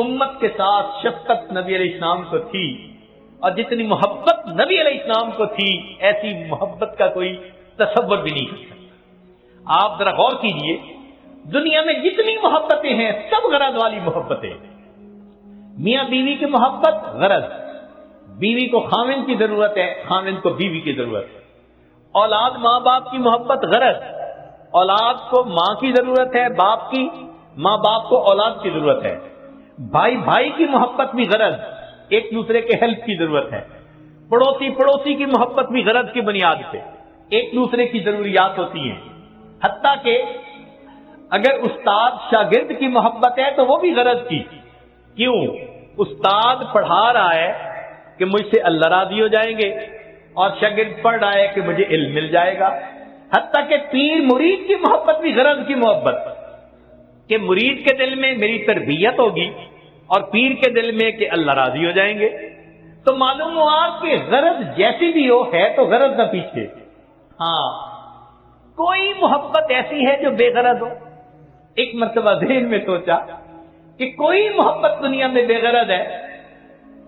امت کے ساتھ شفقت نبی علیہ السلام کو تھی اور جتنی محبت نبی علیہ السلام کو تھی ایسی محبت کا کوئی تصور بھی نہیں کر سکتا۔ آپ ذرا غور کیجئے، دنیا میں جتنی محبتیں ہیں سب غرض والی محبتیں، میاں بیوی کی محبت غرض، بیوی کو خاوند کی ضرورت ہے، خاوند کو بیوی کی ضرورت ہے، اولاد ماں باپ کی محبت غرض، اولاد کو ماں کی ضرورت ہے، باپ کی، ماں باپ کو اولاد کی ضرورت ہے، بھائی بھائی کی محبت بھی غرض، ایک دوسرے کے ہیلپ کی ضرورت ہے، پڑوسی پڑوسی کی محبت بھی غرض کی بنیاد پہ ایک دوسرے کی ضروریات ہوتی ہیں، حتیٰ کہ اگر استاد شاگرد کی محبت ہے تو وہ بھی غرض کی۔ کیوں؟ استاد پڑھا رہا ہے کہ مجھ سے اللہ راضی ہو جائیں گے، اور شاگرد پڑھ رہا ہے کہ مجھے علم مل جائے گا۔ حتیٰ کہ پیر مرید کی محبت بھی غرض کی محبت، کہ مرید کے دل میں میری تربیت ہوگی اور پیر کے دل میں کہ اللہ راضی ہو جائیں گے۔ تو معلوم ہوا کہ غرض جیسی بھی ہو ہے تو غرض نہ پیچھے۔ ہاں، کوئی محبت ایسی ہے جو بے غرض ہو؟ ایک مرتبہ ذہن میں سوچا کہ کوئی محبت دنیا میں بے غرض ہے،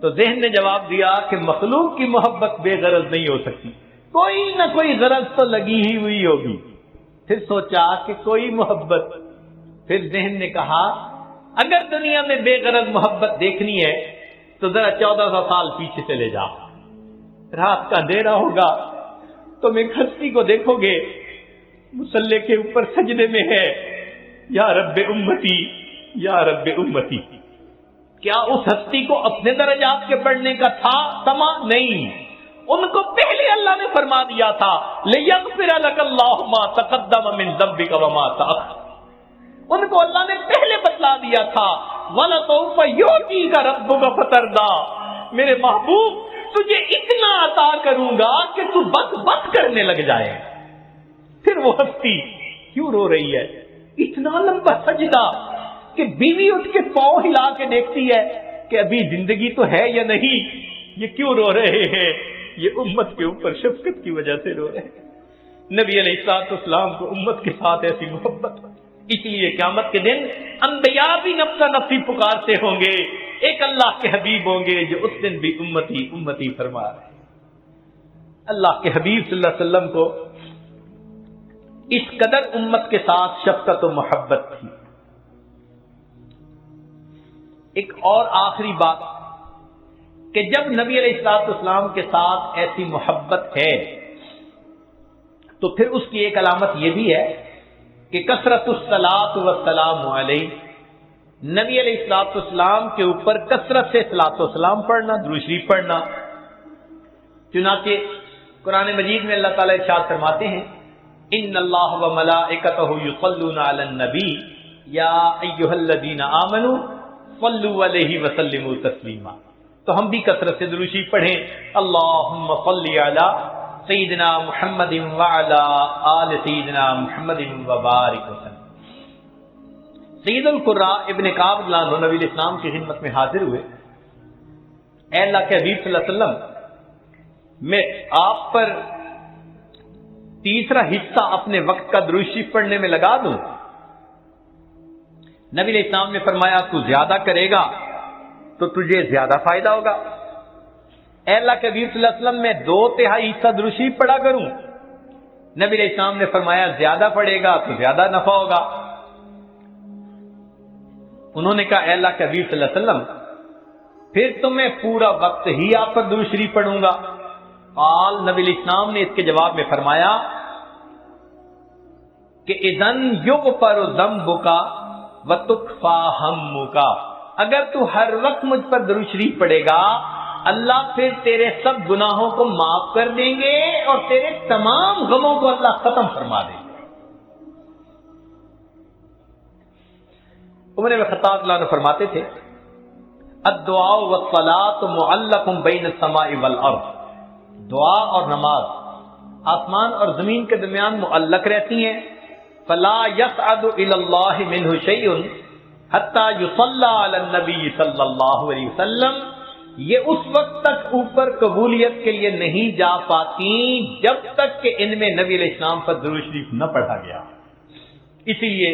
تو ذہن نے جواب دیا کہ مخلوق کی محبت بے غرض نہیں ہو سکتی، کوئی نہ کوئی غرض تو لگی ہی ہوئی ہوگی۔ پھر سوچا کہ کوئی محبت، پھر ذہن نے کہا اگر دنیا میں بے غرض محبت دیکھنی ہے تو ذرا 1400 سال پیچھے چلے جا، رات کا اندھیرا ہوگا، تم ایک ہستی کو دیکھو گے مصلی کے اوپر سجدے میں ہے، یا رب امتی یا رب امتی۔ کیا اس ہستی کو اپنے درجات کے پڑھنے کا تھا سما؟ نہیں، ان کو پہلے اللہ نے فرما دیا تھا لِيَغْفِرَ لَكَ اللَّهُ مَا تَقَدَّمَ مِن ذَنبِكَ وَمَا تَأَخَّرَ۔ ان کو اللہ نے پہلے بتلا دیا تھا وَلَسَوْفَ يُعْطِيكَ رَبُّكَ فَتَرْضَىٰ، میرے محبوب تجھے اتنا عطا کروں گا کہ تو بس کرنے لگ جائے۔ پھر وہ ہستی کیوں رو رہی ہے؟ اتنا لمبا سجدہ کہ بیوی اٹھ کے پاؤں ہلا کے دیکھتی ہے کہ ابھی زندگی تو ہے یا نہیں، یہ کیوں رو رہے ہیں؟ یہ امت کے اوپر شفقت کی وجہ سے رو رہے ہیں۔ نبی علیہ الصلوۃ والسلام کو امت کے ساتھ ایسی محبت، اس لیے قیامت کے دن انبیاء بھی نفسا نفسی پکارتے ہوں گے، ایک اللہ کے حبیب ہوں گے جو اس دن بھی امتی امتی فرما رہے ہیں۔ اللہ کے حبیب صلی اللہ علیہ وسلم کو اس قدر امت کے ساتھ شفقت و محبت تھی۔ ایک اور آخری بات کہ جب نبی علیہ الصلوۃ والسلام کے ساتھ ایسی محبت ہے تو پھر اس کی ایک علامت یہ بھی ہے کہ کثرت الصلاۃ والسلام علیہ، نبی علیہ الصلوۃ والسلام کے اوپر کثرت سے صلاۃ و سلام پڑھنا، درود شریف پڑھنا۔ چنانچہ قرآن مجید میں اللہ تعالیٰ ارشاد فرماتے ہیں ان اللہ وملائکتہ یصلون علی النبی یا ایھا الذین آمنوا صلوا علیہ وسلموا تسلیما۔ تو ہم بھی کثرت سے درود شریف پڑھیں، اللہم صلی علی سیدنا محمد وعلی آل سیدنا محمد وبارک وسلم۔ سید القراء ابن کعب رضی اللہ عنہ نبی علیہ السلام کی خدمت میں حاضر ہوئے، اے اللہ کے حبیب صلی اللہ علیہ وسلم، میں آپ پر تیسرا حصہ اپنے وقت کا درود شریف پڑھنے میں لگا دوں؟ نبی علیہ السلام نے فرمایا تو زیادہ کرے گا تو تجھے زیادہ فائدہ ہوگا۔ اے اللہ کے حبیب صلی اللہ علیہ وسلم، میں 2/3 حصہ درود شریف پڑھا کروں؟ نبی علیہ السلام نے فرمایا زیادہ پڑھے گا تو زیادہ نفع ہوگا۔ انہوں نے کہا اے اللہ کے حبیب صلی اللہ علیہ وسلم، پھر تو میں پورا وقت ہی آپ پر درود شریف پڑھوں گا۔ قال، نبی علیہ السلام نے اس کے جواب میں فرمایا کہ اذن یغفر ذنبک وتکفی ہمک، اگر تو ہر وقت مجھ پر درود شریف پڑھے گا اللہ پھر تیرے سب گناہوں کو معاف کر دیں گے اور تیرے تمام غموں کو اللہ ختم فرما دیں گے۔ عمر بن خطاب اللہ عنہ فرماتے تھے الدعاء والصلاۃ معلق بین السماء والارض، دعا اور نماز آسمان اور زمین کے درمیان معلق رہتی ہیں، فلا يصعد الى الله منه شيء حتى يصلى على النبي صلی اللہ علیہ وسلم، یہ اس وقت تک اوپر قبولیت کے لیے نہیں جا پاتی جب تک کہ ان میں نبی علیہ السلام پر درود شریف نہ پڑھا گیا۔ اسی لیے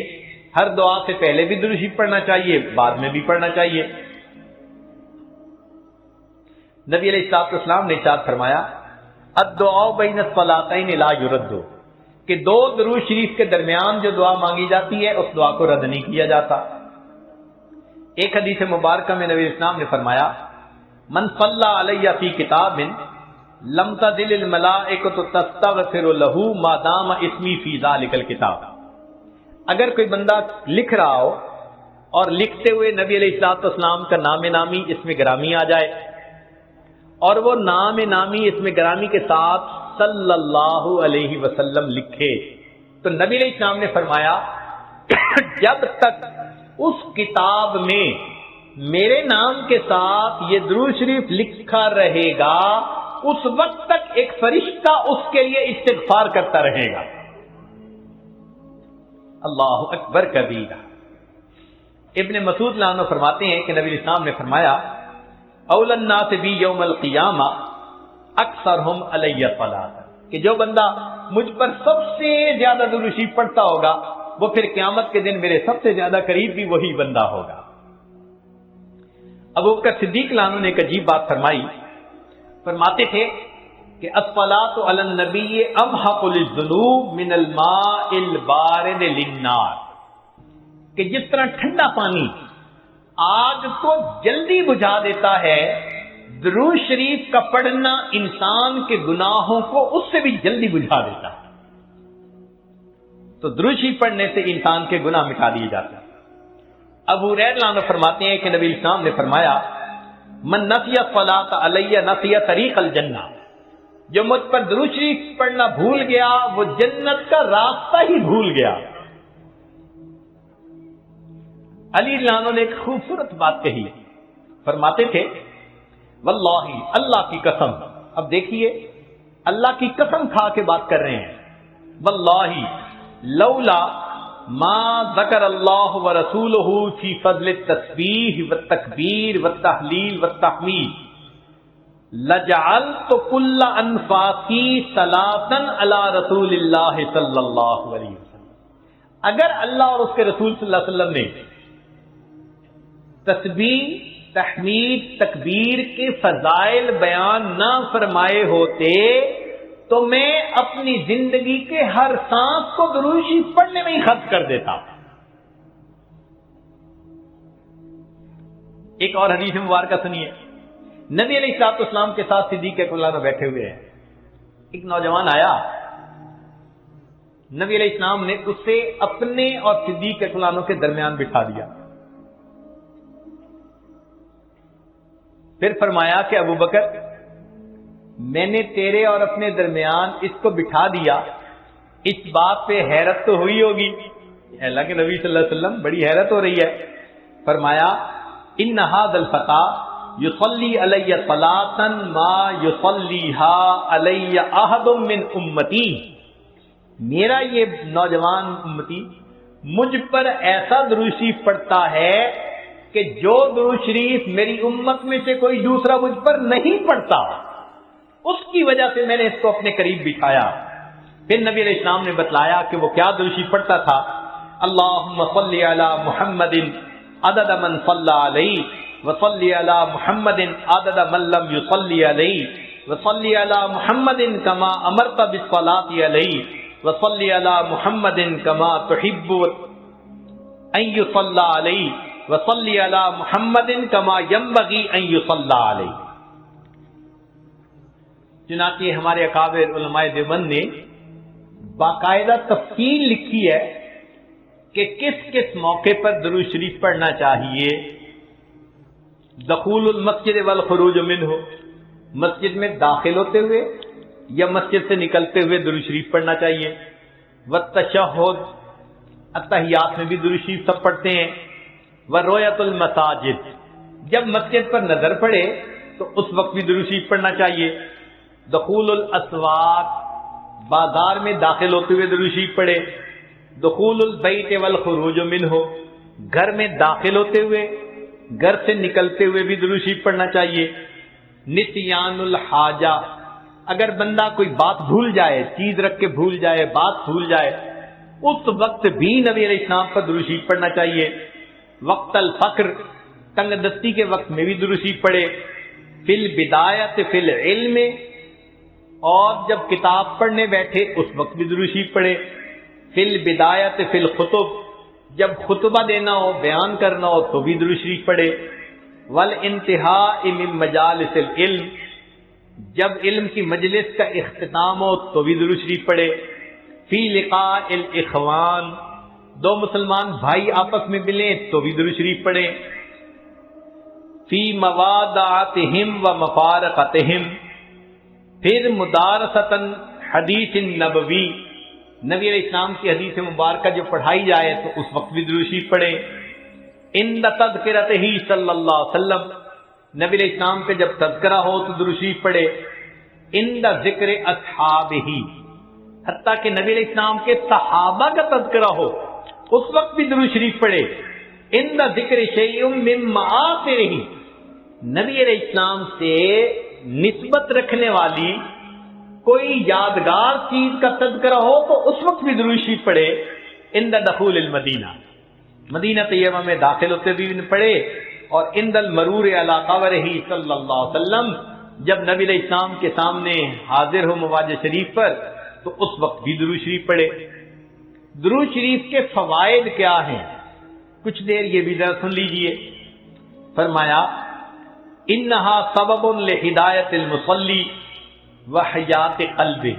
ہر دعا سے پہلے بھی درود شریف پڑھنا چاہیے، بعد میں بھی پڑھنا چاہیے۔ نبی علیہ السلام نے ارشاد فرمایا الدعاء بین الصلاتین لا یرد، کہ دو درود شریف کے درمیان جو دعا مانگی جاتی ہے اس دعا کو رد نہیں کیا جاتا۔ ایک حدیث مبارکہ میں نبی اسلام نے فرمایا من صلی علی فی کتاب لم تزل الملائکۃ تستغفر له ما دام اسمی فی ذلک الکتاب، اگر کوئی بندہ لکھ رہا ہو اور لکھتے ہوئے نبی علیہ السلام کا نام نامی اس میں گرامی آ جائے اور وہ نام نامی اس میں گرامی کے ساتھ صلی اللہ علیہ وسلم لکھے، تو نبی علیہ السلام نے فرمایا جب تک اس کتاب میں میرے نام کے ساتھ یہ درود شریف لکھا رہے گا اس وقت تک ایک فرشتہ اس کے لیے استغفار کرتا رہے گا۔ اللہ اکبر کبیرہ۔ ابن مسعود رضی اللہ عنہ فرماتے ہیں کہ نبی اسلام نے فرمایا اول الناس بی یوم القیامہ اکثرہم علی صلاۃ، کہ جو بندہ مجھ پر سب سے زیادہ درود شریف پڑھتا ہوگا وہ پھر قیامت کے دن میرے سب سے زیادہ قریب بھی وہی بندہ ہوگا۔ ابو بکر صدیق رضی اللہ عنہ نے ایک عجیب بات فرمائی، فرماتے تھے کہ الصلاۃ علی النبی امحق للذنوب من الماء البارد للنار، کہ جس طرح ٹھنڈا پانی آگ کو جلدی بجھا دیتا ہے، درود شریف کا پڑھنا انسان کے گناہوں کو اس سے بھی جلدی بجھا دیتا ہے۔ تو درود شریف پڑھنے سے انسان کے گناہ مٹا دیے جاتے ہیں۔ ابو ہریرہ رضی اللہ عنہ فرماتے ہیں کہ نبی اسلام نے فرمایا من نسی الصلاۃ علی نسی طریق الجنہ، جو مجھ پر درود شریف پڑھنا بھول گیا وہ جنت کا راستہ ہی بھول گیا۔ علی رضی اللہ عنہ نے ایک خوبصورت بات کہی، فرماتے تھے واللہ، اللہ کی قسم، اب دیکھیے اللہ کی قسم کھا کے بات کر رہے ہیں، واللہ لولا ما ذکر اللہ ورسولہ فی فضل التسبیح والتکبیر والتحلیل والتحمید لجعلت کل انفاسی صلاۃ علی رسول اللہ صلی اللہ علیہ وسلم، اگر اللہ اور اس کے رسول صلی اللہ علیہ وسلم نے تسبیح تحمید تکبیر کے فضائل بیان نہ فرمائے ہوتے تو میں اپنی زندگی کے ہر سانس کو درود شریف پڑھنے میں ہی خرچ کر دیتا۔ ایک اور حدیث مبارکہ سنیے، نبی علیہ السلام کے ساتھ صدیق اکبر بیٹھے ہوئے ہیں، ایک نوجوان آیا، نبی علیہ السلام نے اسے اپنے اور صدیق اکبر کے درمیان بٹھا دیا، پھر فرمایا کہ ابو بکر میں نے تیرے اور اپنے درمیان اس کو بٹھا دیا، اس بات پہ حیرت تو ہوئی ہوگی، اللہ کے نبی صلی اللہ علیہ وسلم بڑی حیرت ہو رہی ہے، فرمایا ان ھذا الفتى یصلی علی صلاۃ ما یصلیھا علی احد من امتی، میرا یہ نوجوان امتی مجھ پر ایسا درود شریف پڑھتا ہے کہ جو درود شریف میری امت میں سے کوئی دوسرا مجھ پر نہیں پڑھتا، اس کی وجہ سے میں نے اس کو اپنے قریب بٹھایا۔ پھر نبی علیہ السلام نے بتلایا کہ وہ کیا درود شریف پڑھتا تھا، اللہم صلی علی محمد عدد من صلی علیہ وصلی علی محمد عدد من لم یصلی علیہ وصلی علی محمد کما امرت بالصلاۃ علیہ وصلی علی محمد کما تحب ان یصلی علیہ وصلی علی محمد کما ینبغی ان یصلی علیہ۔ چنانچہ ہمارے اکابر علماء دیوبند نے باقاعدہ تفصیل لکھی ہے کہ کس کس موقع پر درود شریف پڑھنا چاہیے۔ دخول المسجد والخروج منہ، مسجد میں داخل ہوتے ہوئے یا مسجد سے نکلتے ہوئے درود شریف پڑھنا چاہیے۔ والتشہد، اتحیات میں بھی درود شریف سب پڑھتے ہیں۔ ورؤیت المساجد، جب مسجد پر نظر پڑے تو اس وقت بھی درود شریف پڑھنا چاہیے۔ دخول الاسواق، بازار میں داخل ہوتے ہوئے درود شریف پڑھے۔ دخول البیت والخروج منہ، گھر میں داخل ہوتے ہوئے گھر سے نکلتے ہوئے بھی درود شریف پڑھنا چاہیے۔ نسیان الحاجہ، اگر بندہ کوئی بات بھول جائے، چیز رکھ کے بھول جائے، بات بھول جائے، اس وقت بھی نبی علیہ السلام پر درود شریف پڑھنا چاہیے۔ وقت الفقر، تنگ دستی کے وقت میں بھی درود شریف پڑھے۔ فی البدایت فی العلم، اور جب کتاب پڑھنے بیٹھے اس وقت بھی درود شریف پڑھے. فی البدایت فی الخطب، جب خطبہ دینا ہو، بیان کرنا ہو تو بھی درود شریف پڑھے. والانتہاء من مجالس العلم، جب علم کی مجلس کا اختتام ہو تو بھی درود شریف پڑھے. فی لقاء الاخوان، دو مسلمان بھائی آپس میں ملیں تو بھی درود شریف پڑھے. فی موادعتہم و مفارقتہم، پھر مدارستاً حدیث نبوی، نبی علیہ السلام کی حدیث مبارکہ جو پڑھائی جائے تو اس وقت بھی درود شریف پڑھے. عند تذکرتہ صلی اللہ علیہ وسلم، نبی علیہ السلام پہ جب تذکرہ ہو تو درود شریف پڑھے. عند ذکر اصحابہ، حتیٰ کہ نبی علیہ السلام کے صحابہ کا تذکرہ ہو اس وقت بھی درود شریف پڑھے. عند ذکر شیء من معاصرہ، نبی علیہ السلام سے نسبت رکھنے والی کوئی یادگار چیز کا تذکرہ ہو تو اس وقت بھی درود شریف پڑھے. عند دخول المدینہ، مدینہ طیبہ میں داخل ہوتے بھی پڑھے. اور عند المرور علی قبرہ صلی اللہ علیہ وسلم، جب نبی علیہ السلام کے سامنے حاضر ہو مواجہ شریف پر تو اس وقت بھی درود شریف پڑھے. درود شریف کے فوائد کیا ہیں؟ کچھ دیر یہ بھی ذرا سن لیجئے. فرمایا انہا سبب لہدایت المصلی وحیات قلبہ،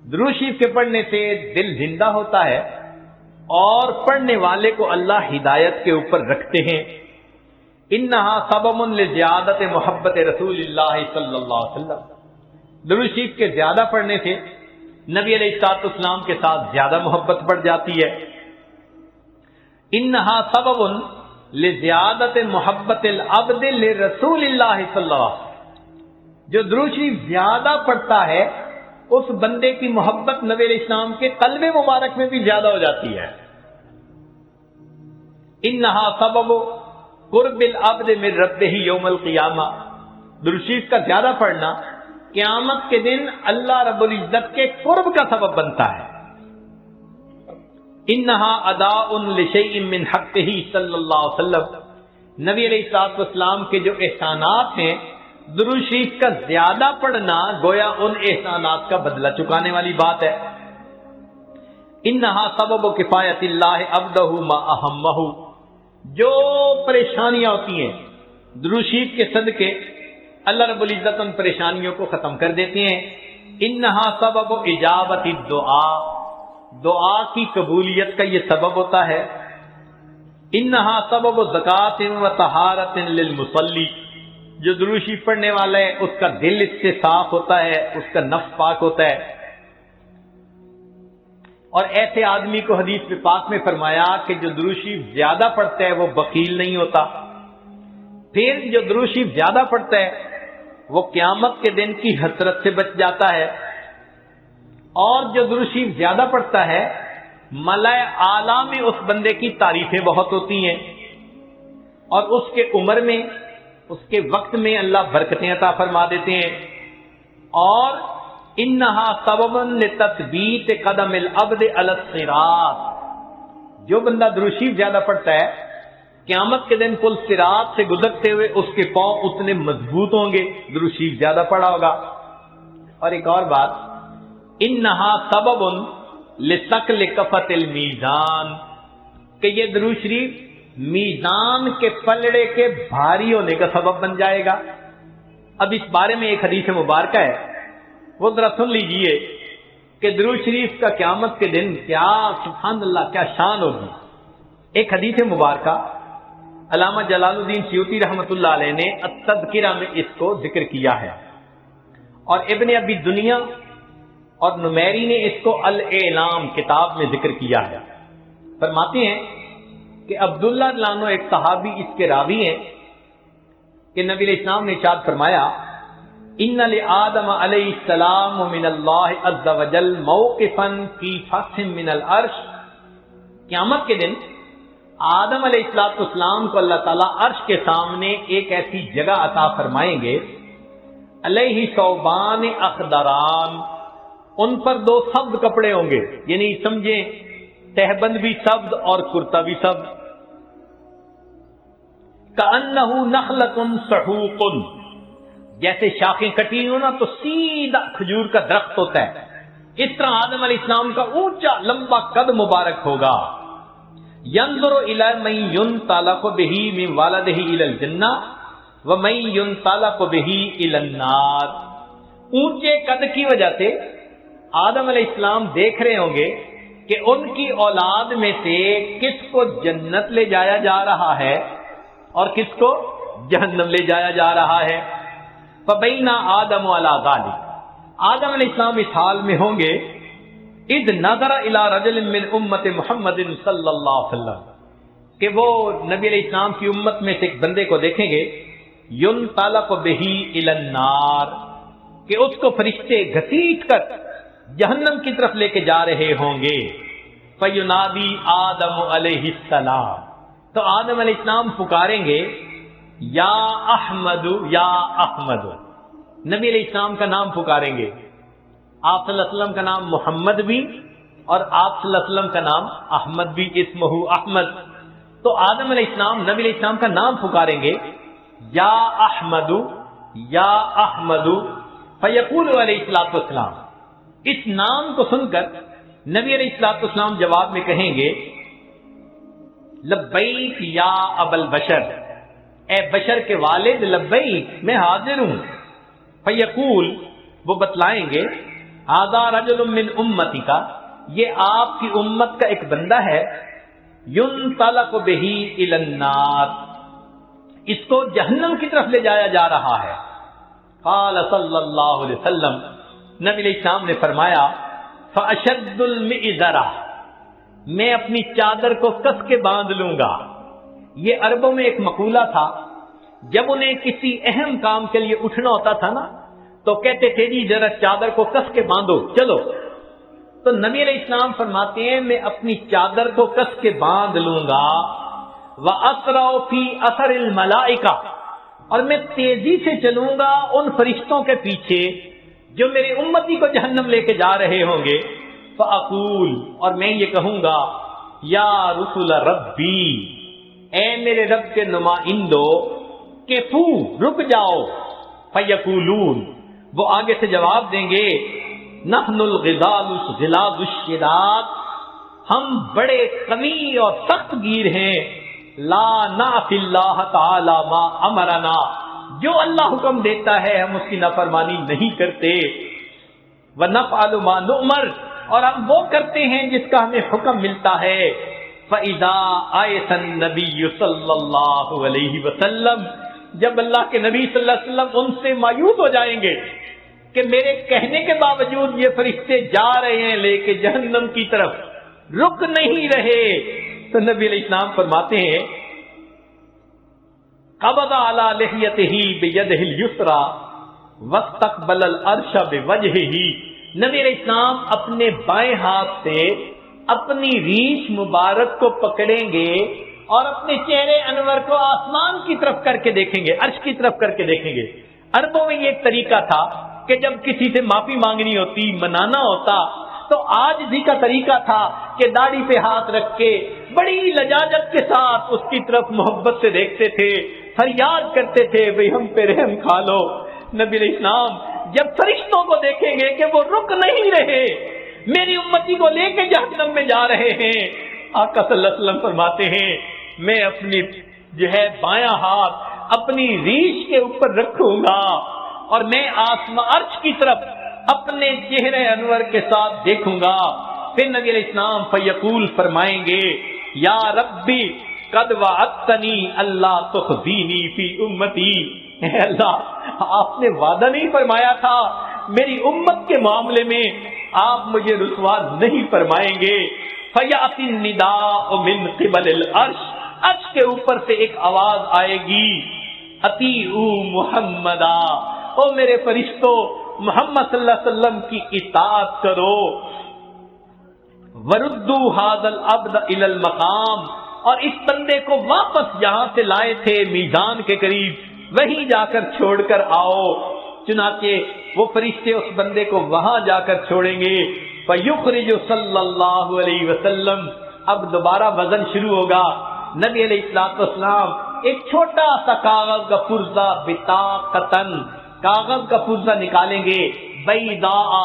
درود شریف کے پڑھنے سے دل زندہ ہوتا ہے اور پڑھنے والے کو اللہ ہدایت کے اوپر رکھتے ہیں. انہا سبب لزیادت محبت رسول اللہ صلی اللہ علیہ وسلم، درود شریف کے زیادہ پڑھنے سے نبی علیہ الصلوۃ والسلام کے ساتھ زیادہ محبت بڑھ جاتی ہے. انہا سبب لزیادت محبت العبد لرسول اللہ صلی اللہ علیہ وسلم، جو درود شریف زیادہ پڑھتا ہے اس بندے کی محبت نبی علیہ السلام کے قلب مبارک میں بھی زیادہ ہو جاتی ہے. انہا سبب قرب العبد من ربہ یوم القیامہ، درود شریف کا زیادہ پڑھنا قیامت کے دن اللہ رب العزت کے قرب کا سبب بنتا ہے. انہا اداء لشیء من حقہ صلی اللہ علیہ وسلم، نبی علیہ الصلوۃ والسلام کے جو احسانات ہیں درود شریف کا زیادہ پڑھنا گویا ان احسانات کا بدلہ چکانے والی بات ہے. انہا سبب کفایت اللہ عبدہ ما اہمہ، جو پریشانیاں ہوتی ہیں درود شریف کے صدقے اللہ رب العزت ان پریشانیوں کو ختم کر دیتے ہیں. انہا سبب اجابت الدعاء، دعا کی قبولیت کا یہ سبب ہوتا ہے. انہا سبب زکات و طہارت للمصلی، جو درود شریف پڑھنے والا ہے اس کا دل اس سے صاف ہوتا ہے، اس کا نفس پاک ہوتا ہے. اور ایسے آدمی کو حدیث پاک میں فرمایا کہ جو درود شریف زیادہ پڑھتا ہے وہ بخیل نہیں ہوتا. پھر جو درود شریف زیادہ پڑھتا ہے وہ قیامت کے دن کی حسرت سے بچ جاتا ہے. اور جو درود شریف زیادہ پڑھتا ہے ملائے اعلیٰ میں اس بندے کی تعریفیں بہت ہوتی ہیں، اور اس کے عمر میں اس کے وقت میں اللہ برکتیں عطا فرما دیتے ہیں. اور انہا سبب لتثبیت قدم العبد علی الصراط، جو بندہ درود شریف زیادہ پڑھتا ہے قیامت کے دن پل صراط سے گزرتے ہوئے اس کے پاؤں اتنے مضبوط ہوں گے، درود شریف زیادہ پڑھا ہوگا. اور ایک اور بات، انہا سبب لثقل کفۃ المیزان، کہ یہ درود شریف میزان کے پلڑے کے بھاری ہونے کا سبب بن جائے گا. اب اس بارے میں ایک حدیث مبارکہ ہے، وہ ذرا سن لیجئے کہ درود شریف کا قیامت کے دن کیا سبحان اللہ کیا شان ہوگی. ایک حدیث مبارکہ علامہ جلال الدین سیوطی رحمۃ اللہ علیہ نے التذکرہ میں اس کو ذکر کیا ہے، اور ابن ابی دنیا اور نمیری نے اس کو الاعلام کتاب میں ذکر کیا ہے. فرماتے ہیں کہ عبداللہ لانو ایک صحابی اس کے راوی ہیں کہ نبی علیہ السلام نے ارشاد فرمایا ان لآدم علیہ السلام من اللہ عز وجل موقفا فی فصح من العرش، قیامت کے دن آدم علیہ السلام کو اللہ تعالیٰ عرش کے سامنے ایک ایسی جگہ عطا فرمائیں گے، علیہ ثوبان اخضران، ان پر دو سبز کپڑے ہوں گے، یعنی سمجھیں تہبند بھی سبز اور کرتا بھی سبز. کأنہ نخلۃ سحوق، جیسے شاخیں کٹی ہو نا تو سیدھا کھجور کا درخت ہوتا ہے، اس طرح آدم علیہ السلام کا اونچا لمبا قد مبارک ہوگا. ينظر الى من ينطلق به من والده الى الجنہ ومن ينطلق به الى النار. اونچے قد کی وجہ سے آدم علیہ السلام دیکھ رہے ہوں گے کہ ان کی اولاد میں سے کس کو جنت لے جایا جا رہا ہے اور کس کو جہنم لے جایا جا رہا ہے. فبینا آدم علی ذلک، آدم علیہ السلام اس حال میں ہوں گے اذ نظر الی رجل من امت محمد صلی اللہ علیہ وسلم، کہ وہ نبی علیہ السلام کی امت میں سے ایک بندے کو دیکھیں گے ينطلق به الی النار، کہ اس کو فرشتے گھسیٹ کر جہنم کی طرف لے کے جا رہے ہوں گے. فینادی آدم علیہ السلام، تو آدم علیہ السلام پکاریں گے یا احمد یا احمد، نبی علیہ السلام کا نام پکاریں گے. آپ صلی اللہ علیہ وسلم کا نام محمد بھی اور آپ صلی اللہ علیہ وسلم کا نام احمد بھی، اسمہ احمد. تو آدم علیہ السلام نبی علیہ السلام کا نام پکاریں گے یا احمد یا احمد. فیقول علیہ الصلوۃ والسلام، اس نام کو سن کر نبی علیہ الصلوۃ والسلام جواب میں کہیں گے لبیک یا ابا البشر، اے بشر کے والد لبیک، میں حاضر ہوں. فیقول، وہ بتلائیں گے ھذا رجل من امتی کا، یہ آپ کی امت کا ایک بندہ ہے، ينطلق به الی النار، اس کو جہنم کی طرف لے جایا جا رہا ہے. قال صلی اللہ علیہ وسلم، نبی علیہ السلام نے فرمایا فاشد المئزرہ، میں اپنی چادر کو کس کے باندھ لوں گا. یہ عربوں میں ایک مقولہ تھا، جب انہیں کسی اہم کام کے لیے اٹھنا ہوتا تھا نا تو کہتے تھے جی ذرا چادر کو کس کے باندھو چلو. تو نبی علیہ السلام فرماتے ہیں میں اپنی چادر کو کس کے باندھ لوں گا. وَأَسْرَعُ فِي أَثَرِ الْمَلَائِكَةِ، اور میں تیزی سے چلوں گا ان فرشتوں کے پیچھے جو میرے امتی کو جہنم لے کے جا رہے ہوں گے. فَأَقُولُ، اور میں یہ کہوں گا یا رسول ربی، اے میرے رب کے نمائندو، کفو، رک جاؤ. فَيَقُولُونَ، وہ آگے سے جواب دیں گے نحن الغلاظ الشداد، ہم بڑے قوی اور سخت گیر ہیں. لا نعصی اللہ تعالی ما امرنا، جو اللہ حکم دیتا ہے ہم اس کی نافرمانی نہیں کرتے. ونفعل ما نؤمر، اور ہم وہ کرتے ہیں جس کا ہمیں حکم ملتا ہے. فَإِذَا آیَسَ النَّبِيُّ صلی اللہ علیہ وسلم، جب اللہ کے نبی صلی اللہ علیہ وسلم ان سے مایوس ہو جائیں گے کہ میرے کہنے کے باوجود یہ فرشتے جا رہے ہیں لے کے جہنم کی طرف، رک نہیں رہے، تو نبی علیہ السلام فرماتے ہیں قبض علی لحیتہ بیدہ الیسری واستقبل العرش بوجہہ. نبی علیہ السلام اپنے بائیں ہاتھ سے اپنی ریش مبارک کو پکڑیں گے اور اپنے چہرے انور کو آسمان کی طرف کر کے دیکھیں گے، عرش کی طرف کر کے دیکھیں گے. عربوں میں یہ ایک طریقہ تھا کہ جب کسی سے معافی مانگنی ہوتی، منانا ہوتا، تو عاجزی کا طریقہ تھا کہ داڑھی پہ ہاتھ رکھ کے بڑی لجاجت کے ساتھ اس کی طرف محبت سے دیکھتے تھے، فریاد کرتے تھے بھئی ہم پہ رحم کھا لو. نبی علیہ السلام جب فرشتوں کو دیکھیں گے کہ وہ رک نہیں رہے، میری امتی کو لے کے جہنم میں جا رہے ہیں، آقا صلی اللہ علیہ وسلم فرماتے ہیں میں اپنی بایاں ہاتھ اپنی ریش کے اوپر رکھوں گا اور میں آسمان عرش کی طرف اپنے چہرے انور کے ساتھ دیکھوں گا. پھر نبی علیہ السلام فیقول فرمائیں گے یا ربی قد وعدتنی اللہ تخزینی فی امتی، اے اللہ آپ نے وعدہ نہیں فرمایا تھا میری امت کے معاملے میں آپ مجھے رسوا نہیں فرمائیں گے. فیاتی النداء من قبل العرش، عرش کے اوپر سے ایک آواز آئے گی اطیعوا محمدا، او میرے فرشتوں محمد صلی اللہ علیہ وسلم کی اطاعت کرو. وردوا ھذا العبد الی المقام، اور اس بندے کو واپس جہاں سے لائے تھے میزان کے قریب وہیں جا کر چھوڑ کر آؤ. چنانچہ وہ فرشتے اس بندے کو وہاں جا کر چھوڑیں گے. فیخرج صلی اللہ علیہ وسلم، اب دوبارہ وزن شروع ہوگا. نبی علیہ الصلوۃ والسلام ایک چھوٹا سا کاغذ کا پرزہ بطاقتن کاغذ کا پرزہ نکالیں گے، بیضاء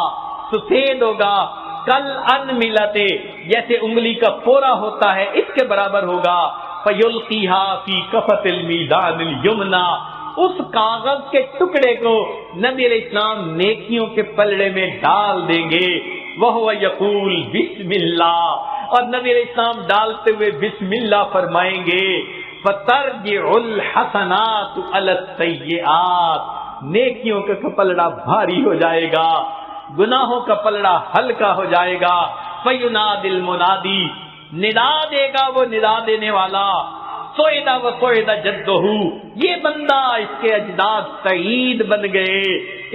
سفید ہوگا، کل انملتے جیسے انگلی کا پورا ہوتا ہے اس کے برابر ہوگا، فیلقیھا فی کفۃ المیزان الیمنی، اس کاغذ کے ٹکڑے کو نبی علیہ السلام نیکیوں کے پلڑے میں ڈال دیں گے، وہو یقول بسم اللہ، اور نبی علیہ السلام ڈالتے ہوئے بسم اللہ فرمائیں گے، فترجع الحسنات علی السیئات، نیکیوں کا پلڑا بھاری ہو جائے گا، گناہوں کا پلڑا ہلکا ہو جائے گا، فینادی المنادی، ندا دے گا وہ ندا دینے والا، سوئدہ و سوئدہ جدہ، یہ بندہ اس کے اجداد سعید بن گئے،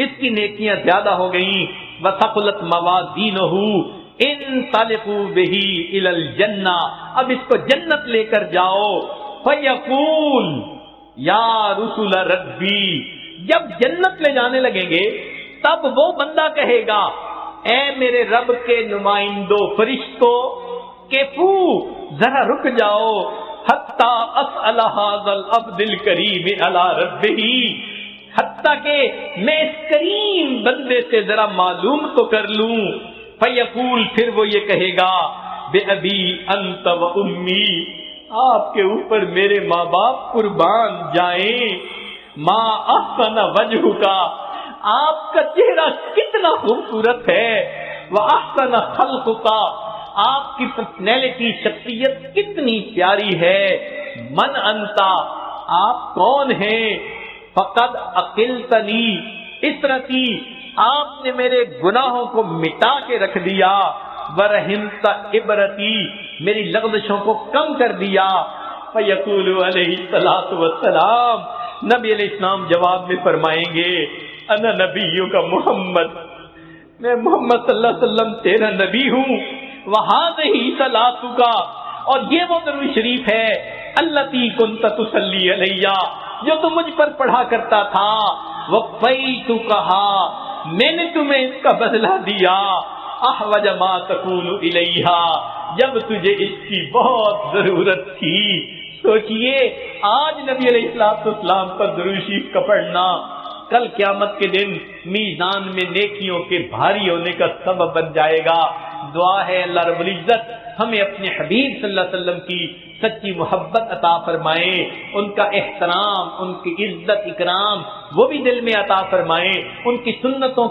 اس کی نیکیاں زیادہ ہو گئیں، وثقلت موازینہ، انطلقوا بہ الی الجنہ، اب اس کو جنت لے کر جاؤ، فیقول یا رسول ربی، جب جنت لے جانے لگیں گے تب وہ بندہ کہے گا، اے میرے رب کے نمائندوں فرشتوں، کیفو ذرا رک جاؤ، حتی اسأل ھذا العبد الکریم علی ربہ، حتیٰ کہ میں اس کریم بندے سے ذرا معلوم تو کر لوں، فیقول، پھر وہ یہ کہے گا، بے ابی انت و امی، آپ کے اوپر میرے ماں باپ قربان جائیں، ما احسن وجہ کا، آپ کا چہرہ کتنا خوبصورت ہے، وَأَحْسَنَ خَلْقُكَ، آپ کی پرسنالٹی شخصیت کتنی پیاری ہے، من انتا، آپ کون ہیں، فقد عقلتنی اطرتی، آپ نے میرے گناہوں کو مٹا کے رکھ دیا، ورحمت عبرتی، میری لغزشوں کو کم کر دیا، فیقول علیہ الصلوۃ والسلام، نبی علیہ السلام جواب میں فرمائیں گے، انا نبیوں کا محمد، میں محمد صلی اللہ علیہ وسلم تیرا نبی ہوں، وہذہ صلاتک، اور یہ وہ درود شریف ہے، التی کنت تصلی علیہ، جو تم مجھ پر پڑھا کرتا تھا، وفیتکھا، میں نے تمہیں اس کا بدلہ دیا، احوج ما تکون الیہا، جب تجھے اس کی بہت ضرورت تھی۔ سوچئے آج نبی علیہ السلام پر درود شریف کا پڑھنا کل قیامت کے دن میزان میں نیکیوں کے بھاری ہونے کا سبب بن جائے گا۔ دعا ہے اللہ رب العزت ہمیں اپنے حبیب صلی اللہ علیہ وسلم کی سچی محبت عطا فرمائے، ان کا احترام، ان کی عزت اکرام وہ بھی دل میں عطا فرمائے، ان کی سنتوں